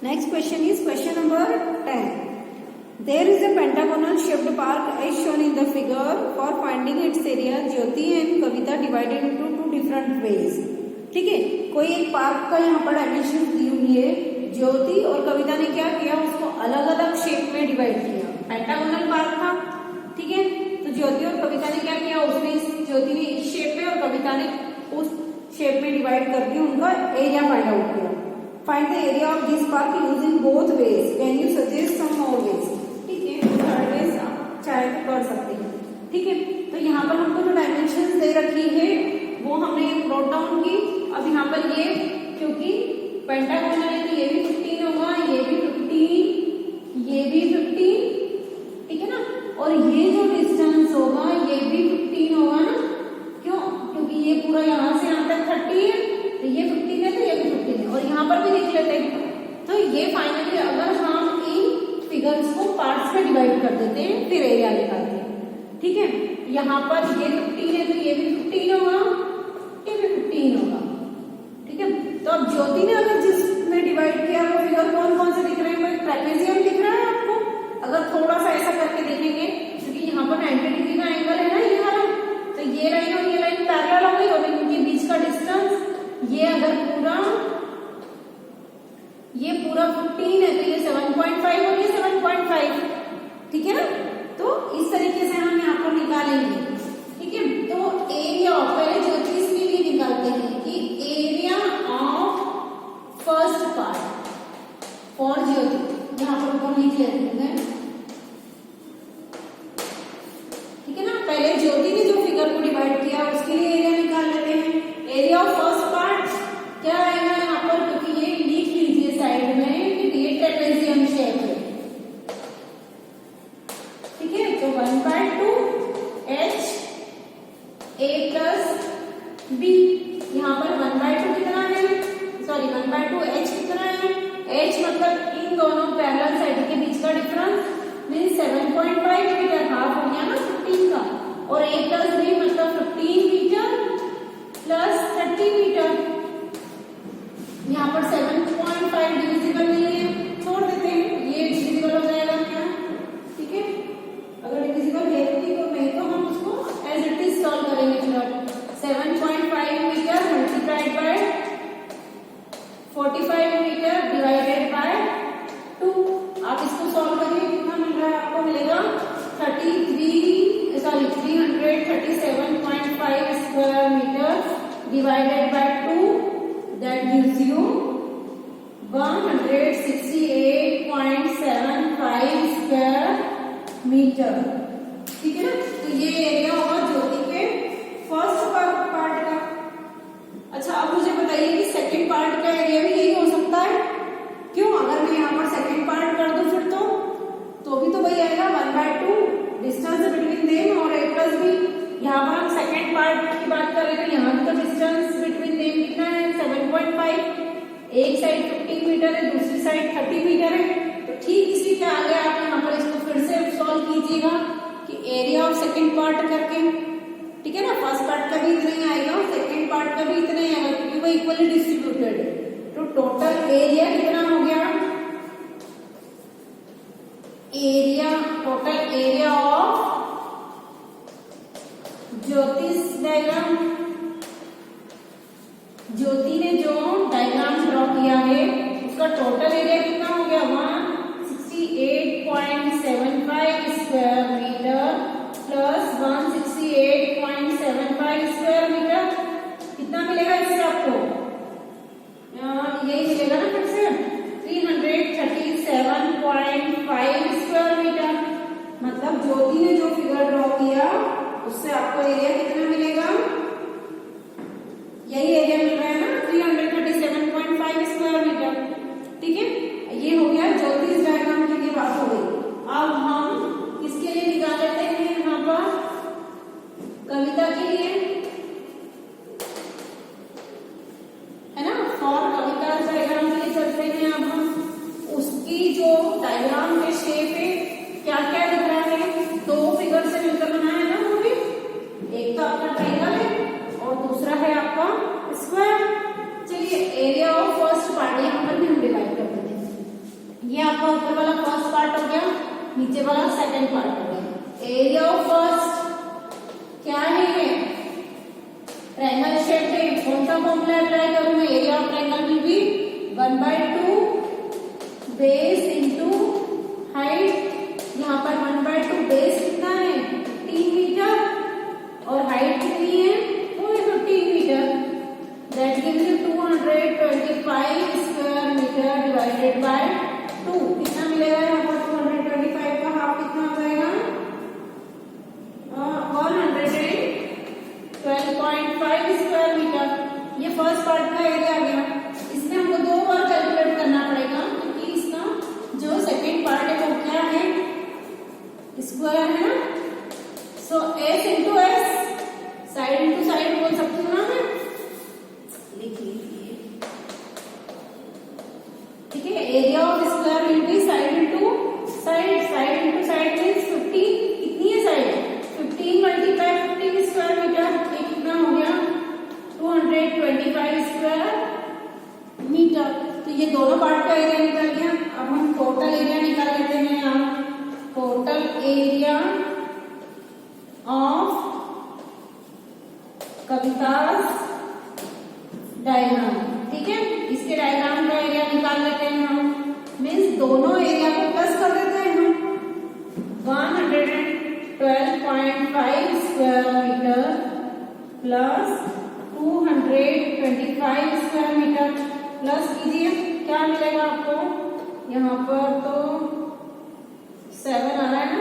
Next question is question number 10. There is a pentagonal shaped park as shown in the figure. For finding its area, Jyoti and Kavita divided into two different ways. ठीक है, कोई एक park का यहाँ पर dimension दी हुई है. ज्योति और कविता ने क्या किया, उसको अलग अलग शेप में डिवाइड किया. पेंटागोनल पार्क था, ठीक है. तो ज्योति और कविता ने क्या किया, उसमें ज्योति ने इस शेप में और कविता ने उस शेप में डिवाइड करके उनका एरिया फाइंड आउट किया. Find the area of this park using both ways. Can you suggest some more ways. ठीक है, थर्ड वेज आप चाहे तो कर सकते हैं. ठीक है, तो यहाँ पर हमको जो डायमेंशन दे रखी है वो हमने नोट डाउन की. अब यहाँ पर ये क्योंकि पेंटागोनल है तो ये भी 15 होगा, ये भी 15, ये भी 15, ठीक है ना. और ये जो डिस्टेंस होगा ये भी 15 होगा ना. क्यों, क्योंकि ये पूरा यहाँ से यहाँ तक 30 है, तो ये 15 है तो ये भी 15 है. और यहाँ पर भी देख लेते हैं. तो ये फाइनली अगर हम इन फिगर्स को पार्ट्स में डिवाइड कर देते हैं फिर एरिया निकालते हैं. ठीक है, यहाँ पर ये 15 है तो ये भी 15 होगा, ये भी 15 होगा. ठीक है, तो अब ज्योति ने अगर जिसमें डिवाइड किया वो फिगर कौन कौन से दिख रहे हैं. ट्रेपेजियम दिख रहा है आपको. अगर थोड़ा सा ऐसा करके देखेंगे, क्योंकि यहाँ पर 90 डिग्री का एंगल है ना ये वाला, तो ये लाइन और ये लाइन पैरेलल हो गई और इनके बीच का डिस्टेंस ये अगर पूरा 15 है तो ये 7.5 और ये 7.5. ठीक है ना. तो इस तरीके से हम यहाँ पर निकालेंगे. ठीक है, तो एरिया ऑफ, पहले ज्योति इसके लिए निकालते हैं कि area of first part for Jyoti. यहाँ पर ऊपर लिख लेते हैं. ठीक है ना, पहले ज्योति ने जो फिगर को डिवाइड किया उसके लिए एरिया निकाल लेते हैं. एरिया ऑफ फर्स्ट पार्ट क्या आएगा यहाँ पर, क्योंकि ये लिख लीजिए साइड में कि ये ट्रेपेजियम शेप है. ठीक है, तो 1/2 H A प्लस B. यहाँ पर 1/2 कितना है, सॉरी 1/2 H कितना है. H मतलब इन दोनों पैरेलल साइड के बीच का डिफरेंस मीन 7.5 मीटर, हाफ हो गया ना 15 का. और A प्लस B मतलब 15 मीटर प्लस 30 मीटर. यहाँ पर 7.5 डिविजिबल नहीं है, छोड़ देते हैं, ये डिविजिबल हो जाएगा क्या. ठीक है, अगर डिविजिबल है तो नहीं तो हम उसको एज इट इज सॉल्व करेंगे. फिर 7.5 metre multiplied by 45 metre divided by 2. आप इसको सॉल्व करिए, कितना मिल रहा है आपको, मिलेगा 337.5 square metre divided by 2. That gives you 168.75 square metre. ठीक है ना. तो ये एरिया होगा ज्योति के फर्स्ट पार्ट का. अच्छा, अब मुझे बताइए कि सेकंड पार्ट का एरिया भी यही हो सकता है. क्यों, अगर मैं यहाँ पर सेकंड पार्ट कर दूं फिर तो भी तो वही आएगा 1/2 डिस्टेंस बिटवीन देम और A प्लस B. यहाँ पर हम सेकंड पार्ट की बात कर रहे हैं, यहाँ भी तो डिस्टेंस बिटवीन देम कितना है 7.5. एक साइड 15 मीटर है, दूसरी साइड 30 मीटर है. तो ठीक इसी के आगे आप यहाँ पर इसको फिर से सॉल्व कीजिएगा कि एरिया ऑफ सेकंड पार्ट करके. ठीक है ना, फर्स्ट पार्ट का भी इतना ही आएगा, सेकंड पार्ट का भी इतना ही आएगा, क्योंकि वो इक्वली डिस्ट्रीब्यूटेड है. तो टोटल एरिया कितना हो गया, टोटल एरिया ऑफ ज्योतिष डायग्राम. ज्योति ने जो डायग्राम ड्रॉ किया है उसका टोटल एरिया कितना हो गया, 168.75 square metre plus 168.75 square metre. कितना मिलेगा इससे आपको, यही मिलेगा ना फिर से 337.5 स्क्वायर मीटर. मतलब ज्योति ने जो फिगर ड्रॉ किया उससे आपको एरिया कितना मिलेगा, यही एरिया मिल रहा है ना 337.5 स्क्वायर मीटर. ठीक है, ये हो गया ज्योतिष डायग्राम के लिए बात हो गई. अब हम किसके लिए निकाल लेते हैं यहाँ पर, कविता के लिए है ना. फॉर कविता डायग्राम के लिए चलते हैं. अब हम उसकी जो डायग्राम के शेप है क्या क्या दिख रहा है, 2 फिगर से मिलकर बनाया है ना वो भी. एक तो आपका ट्रायंगल है और दूसरा है आपका स्क्वायर. चलिए एरिया ऑफ फर्स्ट पार्ट यहाँ पर भी हम डिवाइड कर देते हैं. आपका ऊपर वाला फर्स्ट पार्ट हो गया, नीचे वाला सेकंड पार्ट हो गया। एरिया ऑफ फर्स्ट क्या है, ट्रायंगल शेप है, कौन सा फॉर्मूला अप्लाई करूं मैं, area of triangle will be 1/2 base into height. यहाँ पर 1/2 बेस कितना है 3 मीटर और हाइट कितनी है वो है 15 metre. That gives you 225 square metre divided by 2। कितना मिलेगा यहाँ पर 225 का हाफ कितना हो जाएगा 112.5 स्क्वायर मीटर। ये फर्स्ट पार्ट का एरिया आ गया। इसमें हमको 2 बार कैलकुलेट करना पड़ेगा क्योंकि इसका जो सेकेंड पार्ट है वो क्या है स्क्वायर है ना। So S into S, side into side बोल सकती हूँ ना मैं, लिख लीजिए। ठीक है, area of square will be side into side, side into side means 50। कितनी है साइड 15 मल्टीप्लाई 15 स्क्वायर मीटर, ये कितना हो गया 225 स्क्वायर मीटर। तो ये दोनों पार्ट का एरिया निकल गया। अब हम टोटल एरिया निकाल लेते हैं यहाँ, total area of Kabita's diagram. ठीक है, इसके डायग्राम का एरिया निकाल लेते हैं हम, मीन्स दोनों एरिया को प्लस कर देते हैं हम। 112.5 square metre plus 225 square metre plus कीजिए, क्या मिलेगा आपको यहाँ पर तो 7 आ रहा है ना,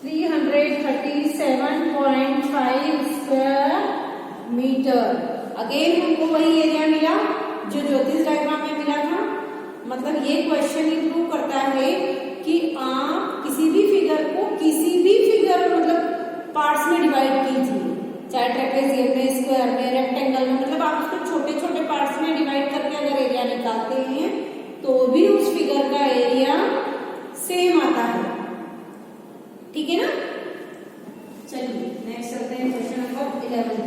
337.5 स्क्वायर मीटर। अगेन हमको वही एरिया मिला जो ज्योतिष डायग्राम में मिला था। मतलब ये क्वेश्चन ये प्रूव करता है कि आप किसी भी फिगर को किसी भी फिगर मतलब पार्ट्स में डिवाइड कीजिए, चाहे ट्रेपेजियम में, स्क्वायर में, रेक्टेंगल में, मतलब आप उसको छोटे छोटे पार्ट्स में डिवाइड करके अगर एरिया निकालते हैं तो भी उस फिगर का एरिया सेम आता है। ठीक है ना। चलिए नेक्स्ट चलते हैं क्वेश्चन नंबर 11।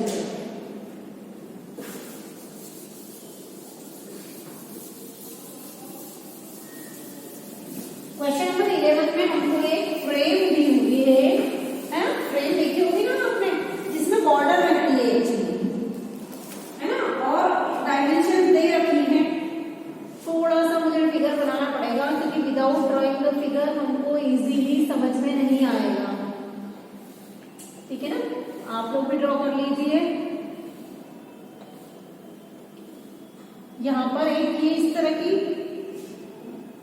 क्वेश्चन नंबर 11 में हमको एक फ्रेम दी हुई है, फ्रेम देखी होगी ना आपने, जिसमें बॉर्डर रहती है एक्चुअली, है ना, और डायमेंशन दे रखी है। थोड़ा सा मुझे फिगर बनाना पड़ेगा क्योंकि विदाउट ड्राइंग द फिगर हमको इजीली समझ में नहीं आएगा। ठीक है ना, आप लोग भी ड्रॉ कर लीजिए। यहाँ पर एक ये इस तरह की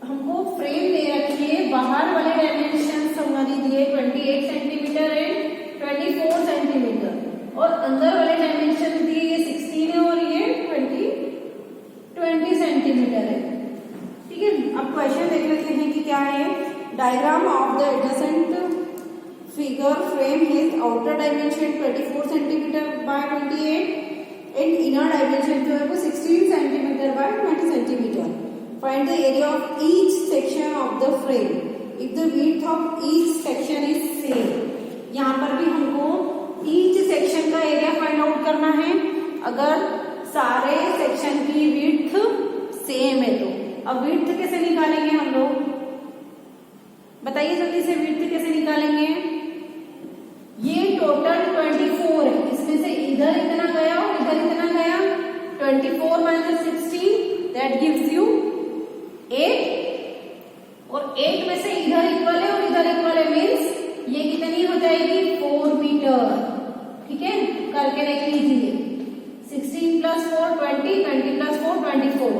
हमको फ्रेम दे रखी है, बाहर वाले डायमेंशन हमारी दिए 28 सेंटीमीटर एंड 24 सेंटीमीटर और अंदर वाले डायमेंशन दिए ये 16 है और ये 20 सेंटीमीटर है। ठीक है, अब क्वेश्चन देख लेते हैं कि क्या है। Diagram of the adjacent figure frame his outer dimension 24 centimetre bye 28 and inner dimension जो है वो 16 centimetre bye 20 centimetre. Find the area of each section of the frame if the width of each section is same। यहाँ पर भी हमको each section का area find out करना है अगर सारे सेक्शन की width सेम है तो। अब width कैसे निकालेंगे हम लोग, बताइए जल्दी से, width कैसे निकालेंगे। ये टोटल 24 है, इसमें से इधर इतना गया और इधर इतना गया, 24 माइनस 16 दैट गिव्स यू 8 और 8 में से इधर इक्वल है और इधर इक्वल है, मीन्स ये कितनी हो जाएगी 4 मीटर। ठीक है, करके देख लीजिए, 16 प्लस 4 20, 20 प्लस 4 24।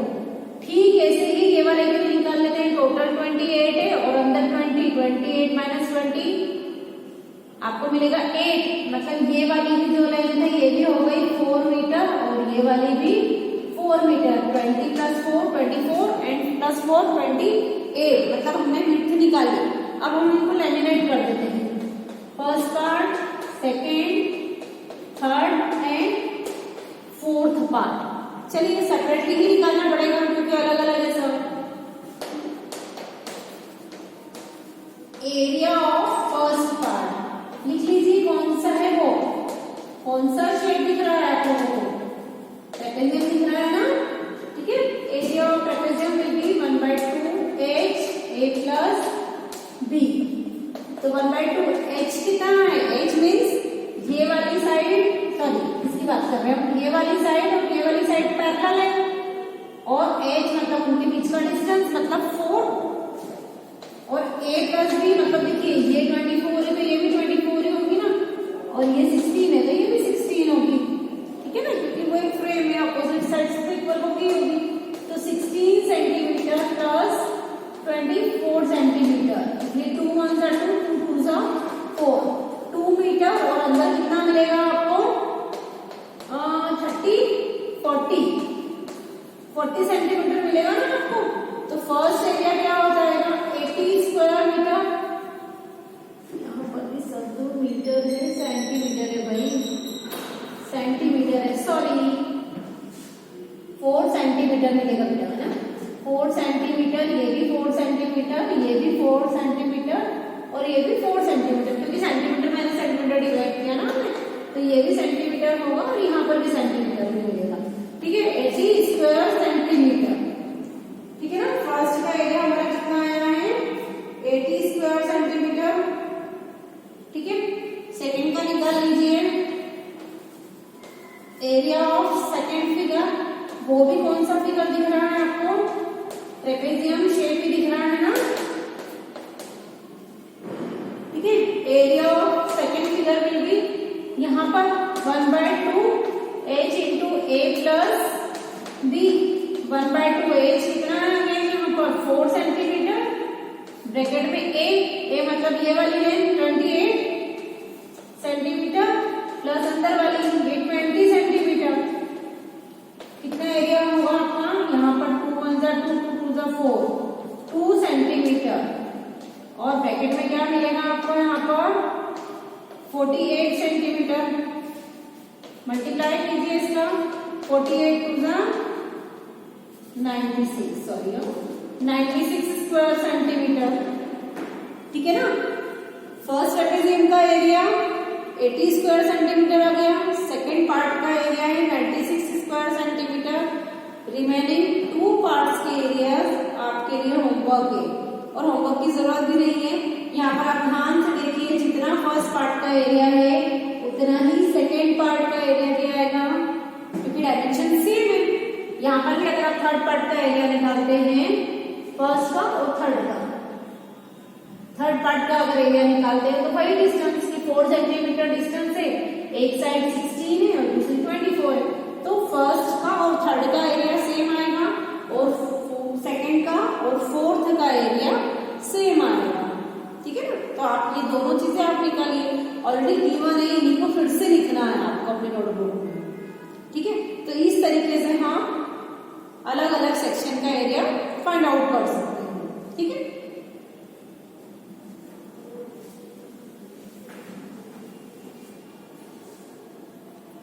ठीक ऐसे ही ये वाले भी निकाल लेते हैं, टोटल 28 है और अंदर 20, 28 माइनस 20 आपको मिलेगा 8। मतलब ये वाली भी जो लेंथ है ये भी हो गई 4 मीटर और ये वाली भी 4 मीटर। 20 प्लस 4 24 एंड प्लस 4 28, मतलब हमने विड्थ निकाली। अब हम इनको लेमिनेट कर देते हैं, first part, second, third and fourth part. चलिए सेपरेटली ही निकालना पड़ेगा क्योंकि अलग अलग है सब। एरिया ऑफ फर्स्ट पार्ट लिख लीजिए, कौन सा है वो, कौन सा शेप दिख रहा है आपको, ट्रेपेजियम दिख रहा है ना। ठीक है, area of trapezium will be 1/2 वाली साइड और ये वाली साइड पैरेलल है, और एच मतलब उनके बीच का डिस्टेंस मतलब 4, और a प्लस बी मतलब देखिए ये 24 है तो ये भी 24 ही होगी ना, और ये 16 है तो ये भी 16 होगी, ठीक है ना, क्योंकि वो एक फ्रेम है, अपोजिट साइड से इक्वल होगी। तो 16 सेंटीमीटर प्लस 24 सेंटीमीटर, इसलिए 2 1 जा 2, 2 2 जा 4, 2 मीटर, और अंदर कितना मिलेगा आपको 40 सेंटीमीटर मिलेगा ना आपको। तो फर्स्ट एरिया क्या हो जाएगा 80 स्क्वायर मीटर, यहाँ पर भी सब मीटर है, सेंटीमीटर है भाई, सेंटीमीटर है, सॉरी 4 सेंटीमीटर मिलेगा बेटा, है ना, 4 सेंटीमीटर, ये भी 4 सेंटीमीटर, ये भी 4 सेंटीमीटर, और ये भी 4 सेंटीमीटर, क्योंकि सेंटीमीटर मैंने सेंटीमीटर डिवाइड किया ना हमने, तो ये भी सेंटीमीटर होगा और यहाँ पर भी सेंटीमीटर में मिलेगा, ठीक है, 80 स्क्वायर सेंटीमीटर, ठीक है ना। फर्स्ट का एरिया हमारा कितना आया है 80 स्क्वायर सेंटीमीटर, ठीक है। सेकंड का निकाल लीजिए, एरिया ऑफ सेकंड फिगर, वो भी कौन सा फिगर दिख रहा है आपको, ट्रेपेजियम शेप ही दिख रहा है ना, ठीक है। Area of second figure will be यहाँ पर 1/2 h into a plus b, 1/2 h कितना है यहाँ पर 4 सेंटीमीटर, ब्रैकेट में a मतलब ये वाली लेंथ 28 सेंटीमीटर, प्लस अंदर वाली ये 20 सेंटीमीटर, कितना एरिया होगा आपका यहाँ पर 2 1 जा 2, 2 2 जा 4, 2 सेंटीमीटर, और ब्रैकेट में क्या मिलेगा आपको यहाँ पर 48 सेंटीमीटर, मल्टीप्लाई कीजिए इसका, 48 2 जा 96, सॉरी 96 स्क्वायर सेंटीमीटर, ठीक है ना। फर्स्ट ट्रेपेजियम का एरिया 80 स्क्वायर सेंटीमीटर आ गया, सेकेंड पार्ट का एरिया है 96 स्क्वायर सेंटीमीटर, रिमेनिंग 2 पार्ट्स के एरिया आपके लिए होमवर्क है, और होमवर्क की जरूरत भी नहीं है, यहाँ पर आप ध्यान से देखिए, जितना फर्स्ट पार्ट का एरिया है उतना ही सेकेंड पार्ट का एरिया भी आएगा, क्योंकि डायमेंशन सेम है। यहाँ पर भी अगर आप थर्ड पार्ट का एरिया निकालते हैं, फर्स्ट का और थर्ड पार्ट का अगर एरिया निकालते हैं तो वही डिस्टेंस की 4 सेंटीमीटर डिस्टेंस है, एक साइड 16 है और दूसरी 24 है, तो फर्स्ट का और थर्ड का एरिया सेम आएगा, और सेकंड का और फोर्थ का एरिया सेम आएगा, ठीक है ना। तो आप ये दोनों चीजें आप निकालिए, ऑलरेडी गिवन है, इन्हीं को फिर से